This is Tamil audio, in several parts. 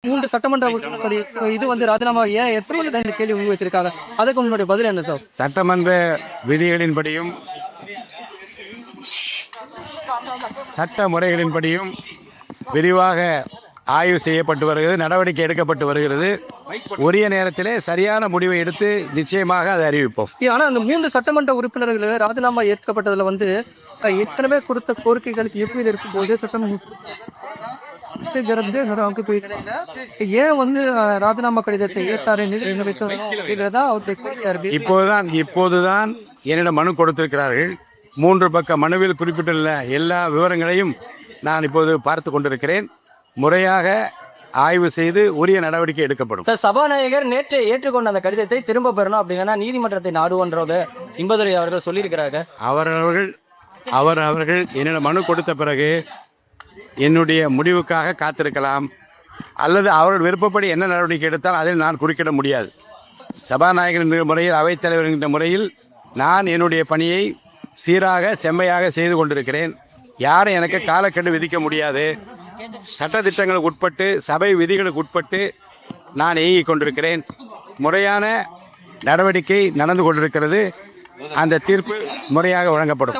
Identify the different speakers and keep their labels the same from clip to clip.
Speaker 1: 3 சட்டமன்ற உறுப்பினர்கள் இது வந்து ராஜினாமா ஏன் எப்படி இந்த கேள்வி முன் வச்சிருக்காங்க, அதுக்கு உங்களுடைய பதில் என்ன சார்?
Speaker 2: சட்டமன்ற விதிகளின்படியும் சட்ட முறைகளின்படியும் விரிவாக ஆய்வு செய்யப்பட்டு வருகிறது, நடவடிக்கை எடுக்கப்பட்டு வருகிறது. உரிய நேரத்திலே சரியான முடிவை எடுத்து நிச்சயமாக அதை அறிவிப்போம்.
Speaker 1: ஆனால் அந்த 3 சட்டமன்ற உறுப்பினர்கள் ராஜினாமா ஏற்கப்பட்டதில் வந்து ஏற்கனவே கொடுத்த கோரிக்கைகளுக்கு எப்படி இருக்கும்போது சட்டம் ஏன் வந்து ராஜினாமா கடிதத்தை ஏற்றாரு
Speaker 2: இப்போதுதான் என்னிடம் மனு கொடுத்திருக்கிறார்கள். 3 பக்க மனுவில் குறிப்பிட்டுள்ள எல்லா விவரங்களையும் நான் இப்போது பார்த்து கொண்டிருக்கிறேன். முறையாக ஆய்வு செய்து உரிய நடவடிக்கை எடுக்கப்படும்.
Speaker 3: சார், சபாநாயகர் நேற்று ஏற்றுக்கொண்ட அந்த கடிதத்தை திரும்ப பெறணும் அப்படின்னா நீதிமன்றத்தை நாடுவோன்றத இன்பதுரை அவர்கள் சொல்லியிருக்கிறாங்க.
Speaker 2: அவர்கள் என்னிடம் மனு கொடுத்த பிறகு என்னுடைய முடிவுக்காக காத்திருக்கலாம், அல்லது அவர்கள் விருப்பப்படி என்ன நடவடிக்கை எடுத்தால் அதில் நான் குறுக்கிட முடியாது. சபாநாயகர் என்ற முறையில், அவைத்தலைவர் என்ற முறையில் நான் என்னுடைய பணியை சீராக செம்மையாக செய்து கொண்டிருக்கிறேன். யாரும் எனக்கு காலக்கெடு விதிக்க முடியாது. சட்டத்திட்டங்களுக்கு உட்பட்டு, சபை விதிகளுக்கு உட்பட்டு நான் இயங்கிக் கொண்டிருக்கிறேன். முறையான நடவடிக்கை நடந்து கொண்டிருக்கிறது. அந்த தீர்ப்பு முறையாக வழங்கப்படும்.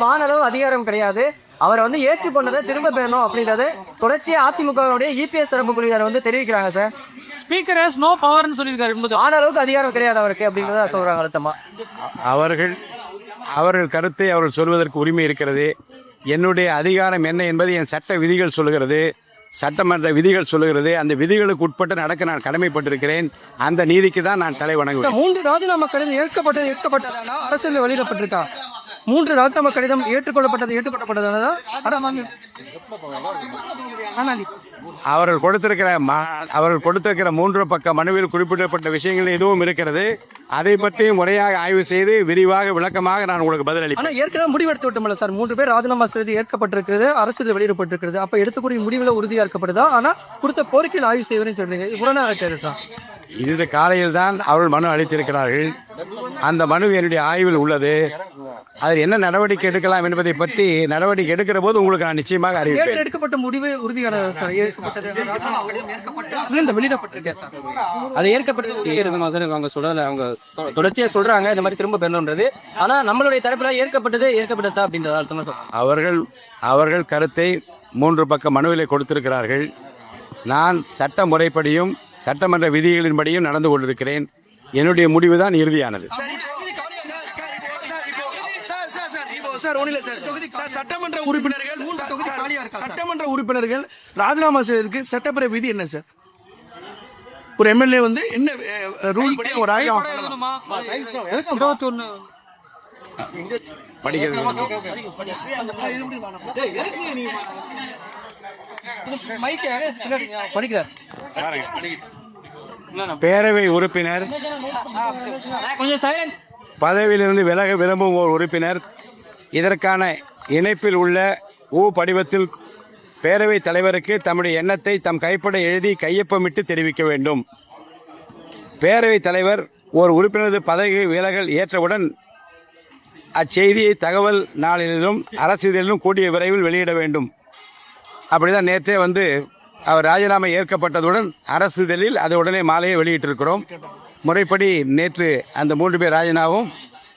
Speaker 3: வானளவு அதிகாரம் கிடையாது, அவரை வந்து ஏற்றுக்கொண்டதை திரும்ப பெறணும் அப்படின்றது தொடர்ச்சியா அதிமுகவுடைய இபிஎஸ் தரப்பு குழுவினர் வந்து தெரிவிக்கிறாங்க. சார்,
Speaker 1: ஸ்பீக்கர் ஹஸ் நோ பவர்னு சொல்லியிருக்காரு.
Speaker 3: வானளவுக்கு அதிகாரம் கிடையாது அவருக்கு அப்படின்றத சொல்றாங்க அழுத்தமா.
Speaker 2: அவர்கள் கருத்தை அவர்கள் சொல்வதற்கு உரிமை இருக்கிறது. என்னுடைய அதிகாரம் என்ன என்பது என் சட்ட விதிகள் சொல்லுகிறது, சட்டமன்ற விதிகள் சொல்லுகிறது. அந்த விதிகளுக்கு உட்பட்டு நடக்க நான் கடமைப்பட்டிருக்கிறேன். அந்த நீதிக்கு தான் நான் தலை வணங்குவேன்.
Speaker 1: 3 ராஜினாமா கடிதம் ஏற்கப்பட்டதானா அரசியல் வெளியிடப்பட்டிருக்கா? 3 ராஜினாமா கடிதம் ஏற்றுக்கொள்ளப்பட்டதானதா?
Speaker 2: அவர்கள் கொடுத்திருக்கிற 3 பக்க மனுவில் குறிப்பிடப்பட்ட விஷயங்கள் எதுவும் இருக்கிறது. அதை பற்றி முறையாக ஆய்வு செய்து விரிவாக விளக்கமாக நான் உங்களுக்கு பதிலளிப்பேன்.
Speaker 1: ஆனால் ஏற்கனவே முடிவெடுத்து விட்டோம்ல சார், 3 பேர் ராஜினாமா செய்து ஏற்கப்பட்டிருக்கிறது, அரசியல் வெளியிடப்பட்டிருக்கிறது. அப்போ எடுத்துக்கூடிய முடிவில் உறுதியாக இருக்கப்படுதா? ஆனால் கொடுத்த கோரிக்கையில் ஆய்வு செய்வதுன்னு சொல்றீங்க, உடனே இருக்காது சார்.
Speaker 2: இந்த காலையில் தான் அவர்கள் மனு அளித்திருக்கிறார்கள். அந்த மனு என்னுடைய ஆய்வில் உள்ளது. அதில் என்ன நடவடிக்கை எடுக்கலாம் என்பதை பற்றி நடவடிக்கை எடுக்கிற போது உங்களுக்கு நான் நிச்சயமாக அறிவிப்பேன்.
Speaker 1: எடுக்கப்பட்ட முடிவு உறுதியானது சார். வெளியிடப்பட்டிருக்கேன் சார்,
Speaker 3: அது ஏற்கப்பட்டது அவங்க சொல்லல. அவங்க தொடர்ச்சியா சொல்றாங்க இந்த மாதிரி திரும்ப பெறணுன்றது. ஆனா நம்மளுடைய தரப்புல ஏற்கப்பட்டதா அப்படின்றத அர்த்தமா சொல்றாங்க.
Speaker 2: அவர்கள் கருத்தை 3 பக்க மனுவிலை கொடுத்திருக்கிறார்கள். நான் சட்ட முறைப்படியும் சட்டமன்ற விதிகளின்படியும் நடந்து கொண்டிருக்கிறேன். என்னுடைய முடிவு தான் இறுதியானது.
Speaker 4: சட்டமன்ற உறுப்பினர்கள் ராஜினாமா செய்வதற்கு சட்டப்பேரவை விதி என்ன சார்? ஒரு எம்எல்ஏ வந்து என்ன ரூல் படி ஒரு ஆய்வு
Speaker 2: பேரவை உறுப்பினர் பதவியிலிருந்து விலக விரும்பும் ஒரு உறுப்பினர் இதற்கான இணைப்பில் உள்ள படிவத்தில் பேரவைத் தலைவருக்கு தம்முடைய எண்ணத்தை தம் கைப்பட எழுதி கையொப்பமிட்டு தெரிவிக்க வேண்டும். பேரவைத் தலைவர் ஒரு உறுப்பினரது பதவி விலகல் ஏற்றவுடன் அச்செய்தியை தகவல் நாளிலும் அரசிதழிலும் கூடிய விரைவில் வெளியிட வேண்டும். அப்படிதான் நேற்றே வந்து அவர் ராஜினாமா ஏற்கப்பட்டதுடன் அரசிதழில் அதை உடனே மாலையை வெளியிட்டிருக்கிறோம். முறைப்படி நேற்று அந்த 3 பேர் ராஜினாமாவும்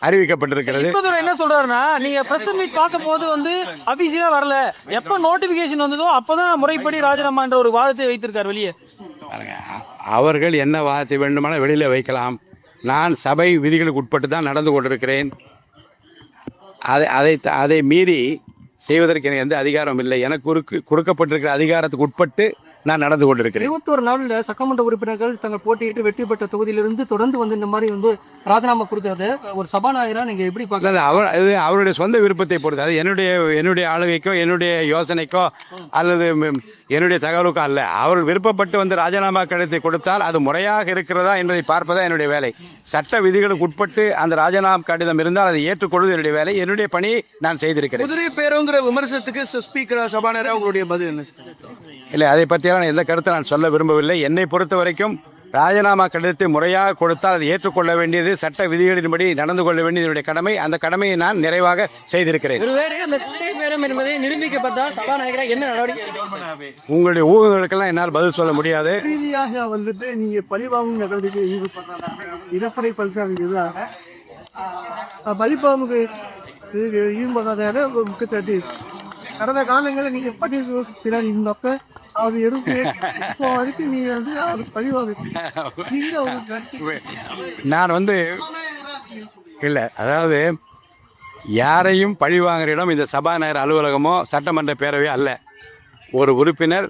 Speaker 2: அறிவிக்கப்பட்டிருக்கிறது.
Speaker 5: என்ன சொல்றாருன்னா, நீங்க பிரஸ் மீட் பார்க்கும் போது வந்து அபிஷியலா வரல, எப்ப நோட்டிபிகேஷன் வந்ததோ அப்பதான் முறைப்படி ராஜினாமா என்ற ஒரு வாதத்தை வைத்திருக்காரு வெளியே.
Speaker 2: அவர்கள் என்ன வாதத்தை வேண்டுமானால் வெளியில வைக்கலாம். நான் சபை விதிகளுக்கு உட்பட்டு தான் நடந்து கொண்டிருக்கிறேன். அதை மீறி செய்வதற்கு எனக்கு எந்த அதிகாரம் இல்லை. எனக்கு கொடுக்கப்பட்டிருக்கிற அதிகாரத்துக்கு உட்பட்டு நான் நடந்து கொண்டிருக்கிறேன்.
Speaker 1: 21 நாளில் சட்டமன்ற உறுப்பினர்கள் தங்கள் போட்டியிட்டு வெற்றி பெற்ற தொகுதியிலிருந்து தொடர்ந்து வந்து இந்த மாதிரி வந்து ராஜினாமா கொடுக்கறது ஒரு சபாநாயகராக நீங்கள் எப்படி பார்க்கல?
Speaker 2: அது அவருடைய சொந்த விருப்பத்தை பொறுத்து. அது என்னுடைய ஆளுகைக்கோ என்னுடைய யோசனைக்கோ அல்லது என்னுடைய தகவலுக்கோ அல்ல. அவர்கள் விருப்பப்பட்டு வந்து ராஜினாமா கடிதத்தை கொடுத்தால் அது முறையாக இருக்கிறதா என்பதை பார்ப்பதா என்னுடைய வேலை. சட்ட விதிகளுக்கு உட்பட்டு அந்த ராஜினாமா கடிதம் இருந்தால் அதை ஏற்றுக்கொள்வது என்னுடைய வேலை. என்னுடைய பணியை நான் செய்திருக்கிறேன்.
Speaker 4: குதிரை பேருங்கிற விமர்சனத்துக்கு ஸ்பீக்கர் சபாநாயகர் அவங்களுடைய பதில் என்ன?
Speaker 2: இல்லை, அதை பற்றியான எந்த கருத்தை நான் சொல்ல விரும்பவில்லை. என்னை பொறுத்த வரைக்கும் ராஜினாமா கடிதத்தை முறையாக கொடுத்தால் அதை ஏற்றுக்கொள்ள வேண்டியது சட்ட விதிகளின்படி நடந்து கொள்ள வேண்டியது என்னுடைய கடமை. அந்த கடமையை நான் நிறைவாக செய்திருக்கிறேன்.
Speaker 3: ஒருவேளை அந்த கொள்கை பேரம் என்பதை நிரூபிக்கப்பட்டால் சபாநாயகராக என்ன நடவடிக்கை?
Speaker 2: உங்களுடைய ஊகங்களுக்கெல்லாம் என்னால் பதில் சொல்ல முடியாது.
Speaker 6: ரீதியாக வந்துட்டு நீங்க பழிவாங்கும் நடவடிக்கை ஈடுபடுறாங்க. இடப்படை பரிசாவுக்கு எதிராக பழிவாங்கு ஈடுபடாத ஒரு குற்றச்சாட்டு. கடந்த காலங்களில் நீங்க எப்படி பின்னாடி இருந்தப்ப அது எடுத்து இப்போ வரைக்கும் நீங்க வந்து அது பழிவாங்க.
Speaker 2: நான் இல்லை, அதாவது யாரையும் பழிவாங்குற இடம் இந்த சபாநாயகர் அலுவலகமோ சட்டமன்ற பேரவையோ அல்ல. ஒரு உறுப்பினர்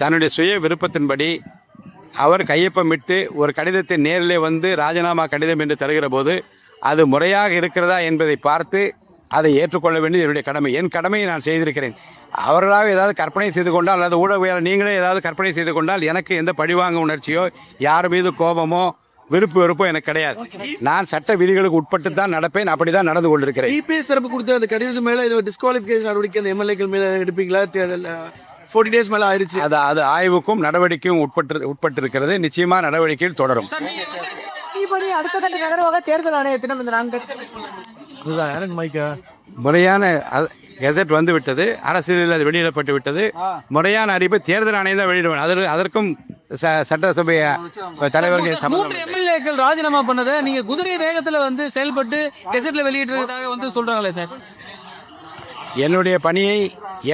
Speaker 2: தன்னுடைய சுய விருப்பத்தின்படி அவர் கையொப்பமிட்டு ஒரு கடிதத்தை நேரிலே வந்து ராஜினாமா கடிதம் என்று தருகிற போது அது முறையாக இருக்கிறதா என்பதை பார்த்து அதை ஏற்றுக்கொள்ள வேண்டியது என்னுடைய கடமை. என் கடமையை நான் செய்திருக்கிறேன். அவர்களாக ஏதாவது கற்பனை செய்து கொண்டால் அல்லது ஊடகவியலாளர் நீங்களே ஏதாவது கற்பனை செய்து கொண்டால் எனக்கு எந்த பழிவாங்க உணர்ச்சியோ யார் மீது கோபமோ வெறுப்போ எனக்கு கிடையாது. நான் சட்ட விதிகளுக்கு உட்பட்டு தான் நடப்பேன். அப்படிதான் நடந்து கொண்டிருக்கிறேன்.
Speaker 4: இபிஎஸ் தரப்பு கொடுத்த அந்த கடிதத்து மேல இது டிஸ்குவாலிஃபிகேஷன் நடவடிக்கை அந்த எம்எல்ஏக்கள் மேல எடுப்பீங்களா? 40 days மேல ஆயிருச்சு.
Speaker 2: அது ஆய்வுக்கும் நடவடிக்கையும் உட்பட்டிருக்கிறது. நிச்சயமா நடவடிக்கையில் தொடரும்.
Speaker 5: அடுத்த கட்ட நகரமாக தேர்தல் ஆணையத்திடம் இந்த 4
Speaker 2: முறையான கெசட் வந்து விட்டது. அரசியலில் அது வெளியிடப்பட்டு விட்டது. முறையான அறிவிப்பை தேர்தல் ஆணையம் தான் வெளியிடுவாங்க. அதற்கும் சட்டசபை தலைவர்கள்
Speaker 5: 3 எம்எல்ஏக்கள் ராஜினாமா பண்ணதை நீங்க குதிரை வேகத்துல வந்து செயல்பட்டு கெசட்ல வெளியிடுறதாக சொல்றாங்களே சார்.
Speaker 2: என்னுடைய பணியை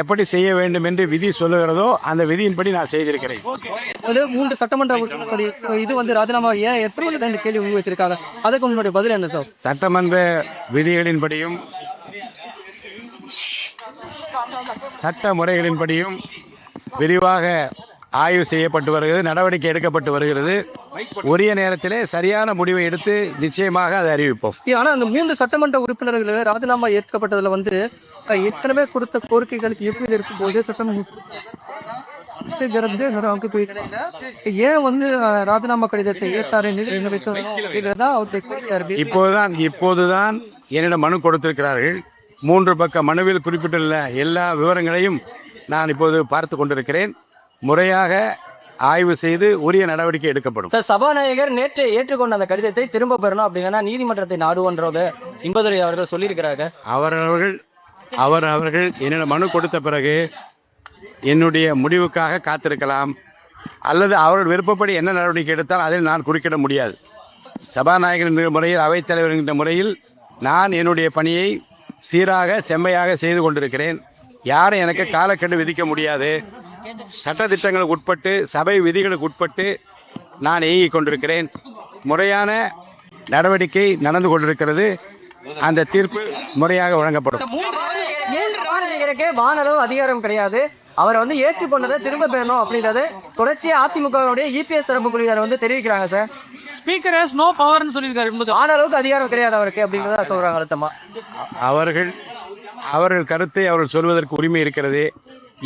Speaker 2: எப்படி செய்ய வேண்டும் என்று விதி சொல்லுகிறதோ அந்த விதியின்படி நான் செய்திருக்கிறேன்.
Speaker 1: 3 சட்டமன்ற இது ராஜினாமா ஏன் ஏற்படுகிறது இந்த கேள்வி முன் வச்சிருக்காங்க. அதுக்கு உங்களுடைய பதில் என்ன சார்?
Speaker 2: சட்டமன்ற விதிகளின்படியும் சட்ட முறைகளின்படியும் விரிவாக ஆய்வு செய்யப்பட்டு வருகிறது, நடவடிக்கை எடுக்கப்பட்டு வருகிறது. உரிய நேரத்திலே சரியான முடிவை எடுத்து நிச்சயமாக அதை அறிவிப்போம்.
Speaker 1: ஆனா அந்த 3 சட்டமன்ற உறுப்பினர்கள் ராஜினாமா ஏற்கப்பட்டதுல ஏற்கனவே கொடுத்த கோரிக்கைகளுக்கு எப்படி இருக்கும்போது ஏன் ராஜினாமா கடிதத்தை ஏற்றாரு
Speaker 2: இப்போதுதான் என்னிடம் மனு கொடுத்திருக்கிறார்கள். 3 பக்க மனுவில் குறிப்பிட்டுள்ள எல்லா விவரங்களையும் நான் இப்போது பார்த்து கொண்டிருக்கிறேன். முறையாக ஆய்வு செய்து உரிய நடவடிக்கை எடுக்கப்படும்.
Speaker 3: சார், சபாநாயகர் நேற்று ஏற்றுக்கொண்ட அந்த கடிதத்தை திரும்ப பெறணும் அப்படின்னா நீதிமன்றத்தை நாடுவன்றத இன்பதுரை அவர்கள் சொல்லியிருக்கிறாங்க.
Speaker 2: அவர்கள் என்னிடம் மனு கொடுத்த பிறகு என்னுடைய முடிவுக்காக காத்திருக்கலாம், அல்லது அவர்கள் விருப்பப்படி என்ன நடவடிக்கை எடுத்தால் அதில் நான் குறுக்கிட முடியாது. சபாநாயகர் என்ற முறையில், அவைத்தலைவர் என்ற முறையில் நான் என்னுடைய பணியை சீராக செம்மையாக செய்து கொண்டிருக்கிறேன். யாரும் எனக்கு காலக்கெடு விதிக்க முடியாது. சட்டத்திட்டங்களுக்கு உட்பட்டு சபை விதிகளுக்கு உட்பட்டு நான் இயங்கிக் கொண்டிருக்கிறேன். முறையான நடவடிக்கை நடந்து கொண்டிருக்கிறது. அந்த தீர்ப்பு முறையாக வழங்கப்படும்.
Speaker 3: சபாநாயகருக்கே வானளவு அதிகாரம் கிடையாது. அவரை ஏற்றுக்கொண்டதை திரும்ப பெறணும் அப்படின்றது தொடர்ச்சியா அதிமுகவுடைய இபிஎஸ் தரப்பு குழுவினர் தெரிவிக்கிறாங்க சார்.
Speaker 5: ஸ்பீக்கர் ஹஸ் நோ பவர்னு சொல்லியிருக்காரு.
Speaker 3: வானளவுக்கு அதிகாரம் கிடையாது அவருக்கு அப்படின்றத சொல்றாங்க அழுத்தமா.
Speaker 2: அவர்கள் கருத்தை அவர்கள் சொல்வதற்கு உரிமை இருக்கிறது.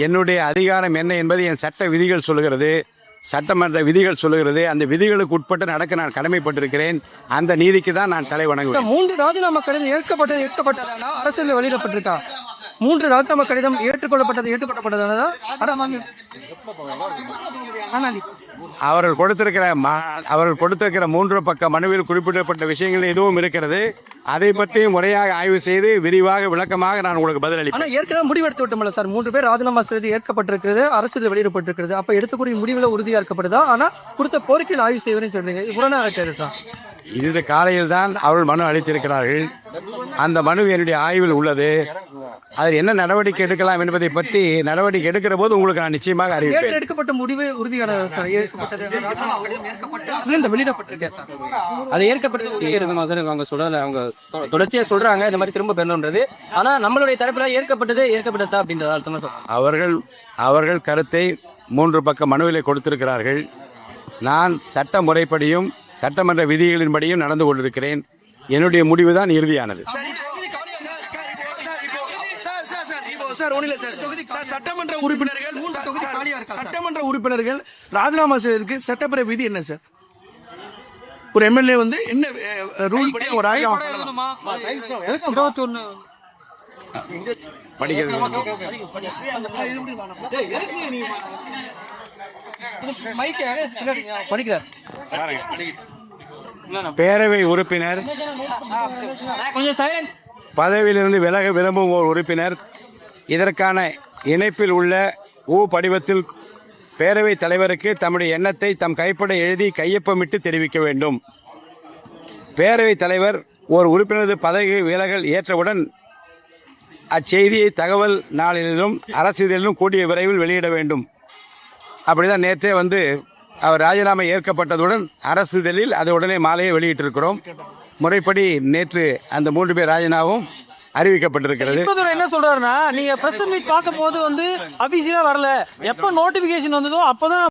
Speaker 2: என்னுடைய அதிகாரம் என்ன என்பது என் சட்ட விதிகள் சொல்லுகிறது, சட்டமன்ற விதிகள் சொல்லுகிறது. அந்த விதிகளுக்கு உட்பட்டு நடக்க நான் கடமைப்பட்டிருக்கிறேன். அந்த நீதிக்கு தான் நான் தலை வணங்குவேன்.
Speaker 1: 3 ராஜினாமா கடிதம் ஏற்கப்பட்டதானா அரசியல் வெளியிடப்பட்டிருக்கா? 3 ராஜினாமா கடிதம் ஏற்றுக்கொள்ளப்பட்டதானதா?
Speaker 2: அவர்கள் கொடுத்திருக்கிற 3 பக்க மனுவில் குறிப்பிடப்பட்ட விஷயங்கள் எதுவும் இருக்கிறது. அதை பற்றி முறையாக ஆய்வு செய்து விரிவாக விளக்கமாக நான் உங்களுக்கு பதிலளிப்பேன்.
Speaker 1: ஆனால் ஏற்கனவே முடிவெடுத்து விட்டோம்ல சார், 3 பேர் ராஜினாமா செய்து ஏற்கப்பட்டிருக்கிறது, அரசியல் வெளியிடப்பட்டிருக்கிறது. அப்ப எடுத்துக்கூடிய முடிவில் உறுதியா இருக்கப்படுதா? ஆனா கொடுத்த கோரிக்கையில் ஆய்வு செய்வதுன்னு சொல்றீங்க, புறணா இருக்காது சார்.
Speaker 2: இன்று காலையில் தான் அவர்கள் மனு அளித்திருக்கிறார்கள். அந்த மனு என்னுடைய ஆய்வில் உள்ளது. அதில் என்ன நடவடிக்கை எடுக்கலாம் என்பதை பற்றி நடவடிக்கை எடுக்கிற போது உங்களுக்கு நான் நிச்சயமாக அறிவிப்பேன்.
Speaker 1: எடுக்கப்பட்ட முடிவு உறுதியானது சார். வெளியிடப்பட்டிருக்கேன் சார்.
Speaker 3: அது ஏற்கப்பட்டு இருக்கணும் சார். அவங்க சொல்லல, அவங்க தொடர்ச்சியா சொல்றாங்க இந்த மாதிரி திரும்ப பெறணுன்றது. ஆனா நம்மளுடைய தரப்புல ஏற்கப்பட்டதா அப்படின்றத அர்த்தமா சொல்றாங்க.
Speaker 2: அவர்கள் கருத்தை 3 பக்க மனுவிலை கொடுத்திருக்கிறார்கள். நான் சட்ட முறைப்படியும் சட்டமன்ற விதிகளின்படியும் நடந்து கொண்டிருக்கிறேன். என்னுடைய முடிவு தான் இறுதியானது.
Speaker 4: சட்டமன்ற உறுப்பினர்கள் ராஜினாமா செய்வதற்கு சட்டப்பேரவை விதி என்ன சார்? ஒரு எம்எல்ஏ என்ன ரூல் படி ஒரு ஆயிரம்
Speaker 1: படிக்கிறார்.
Speaker 2: பேரவை உறுப்பினர்
Speaker 5: கொஞ்சம் சைலண்ட்.
Speaker 2: பதவியிலிருந்து விலக விரும்பும் ஒரு உறுப்பினர் இதற்கான இணைப்பில் உள்ள படிவத்தில் பேரவைத் தலைவருக்கு தம்முடைய எண்ணத்தை தம் கைப்பட எழுதி கையொப்பமிட்டு தெரிவிக்க வேண்டும். பேரவைத் தலைவர் ஒரு உறுப்பினரது பதவி விலகல் ஏற்றவுடன் அச்செய்தியை தகவல் நாளிலும் அரசிதழிலும் கூடிய விரைவில் வெளியிட வேண்டும். அப்படிதான் நேற்றே அவர் ராஜினாமா ஏற்கப்பட்டதுடன் அரசிதழில் அதை உடனே மாலையை வெளியிட்டிருக்கிறோம். முறைப்படி நேற்று அந்த 3 பேர் ராஜினாவும் அறிவிக்கப்பட்டிருக்கிறது.
Speaker 5: இப்போது என்ன சொல்றாருன்னா, நீங்க பிரஸ் மீட் பார்க்கும் போது அபிஷியலா வரல, எப்ப நோட்டிபிகேஷன் வந்ததோ அப்பதான்